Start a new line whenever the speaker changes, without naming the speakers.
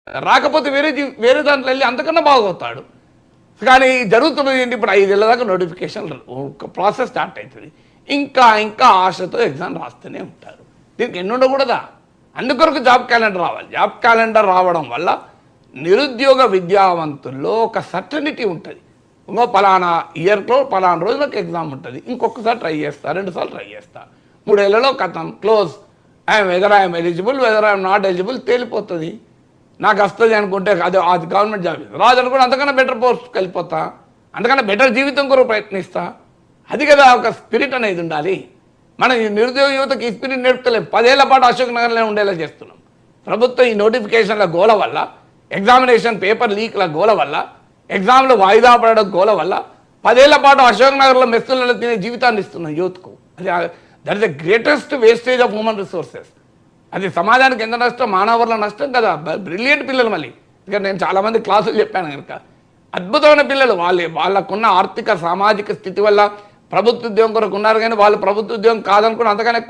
రాకపోతే వేరే దాంట్లో వెళ్ళి అంతకన్నా బాగవుతాడు. కానీ జరుగుతున్నది ఏంటి, ఇప్పుడు 5 ఏళ్ళ దాకా నోటిఫికేషన్ ప్రాసెస్ స్టార్ట్ అవుతుంది. ఇంకా ఇంకా ఆశతో ఎగ్జామ్ రాస్తూనే ఉంటారు. దీనికి ఎన్ని ఉండకూడదా? అందుకొరకు జాబ్ క్యాలెండర్ రావాలి. జాబ్ క్యాలెండర్ రావడం వల్ల నిరుద్యోగ విద్యావంతుల్లో ఒక సర్టనిటీ ఉంటుంది. ఇంకో పలానా ఇయర్లో పలానా రోజులకు ఎగ్జామ్ ఉంటుంది, ఇంకొకసారి ట్రై చేస్తా, 2 సార్లు ట్రై చేస్తా, 3 ఏళ్లలో కథం close, whether I'm eligible, whether I'm not eligible తేలిపోతుంది. నాకు వస్తుంది అనుకుంటే అది గవర్నమెంట్ జాబ్ రాదు అనుకుంటే అంతకన్నా బెటర్ పోస్ట్కి వెళ్ళిపోతా, అంతకన్నా బెటర్ జీవితం కొరకు ప్రయత్నిస్తా. అది కదా ఒక స్పిరిట్ అనేది ఉండాలి. మన ఈ నిరుద్యోగ యువతకి ఈ స్పిరిట్ నేర్పుతలేం. 10 ఏళ్ల పాటు అశోక్ నగర్లో ఉండేలా చేస్తున్నాం. ప్రభుత్వం ఈ నోటిఫికేషన్ల గోల వల్ల, ఎగ్జామినేషన్ పేపర్ లీక్ల గోల వల్ల, ఎగ్జామ్లు వాయిదా పడడం గోల వల్ల 10 ఏళ్ల పాటు అశోక్ నగర్లో మెస్సులలో తినే జీవితాన్ని ఇస్తున్నాం యూత్కు. అది that is the greatest wastage of human resources. అది సమాజానికి ఎంత నష్టం, మానవుల నష్టం కదా. బ్రిలియంట్ పిల్లలు. మళ్ళీ ఇక్కడ నేను చాలామంది క్లాసులు చెప్పాను కనుక అద్భుతమైన పిల్లలు. వాళ్ళకున్న ఆర్థిక సామాజిక స్థితి వల్ల ప్రభుత్వ ఉద్యోగం కొరకు ఉన్నారు, కానీ వాళ్ళు ప్రభుత్వ ఉద్యోగం కాదనుకుని అంతకన్నా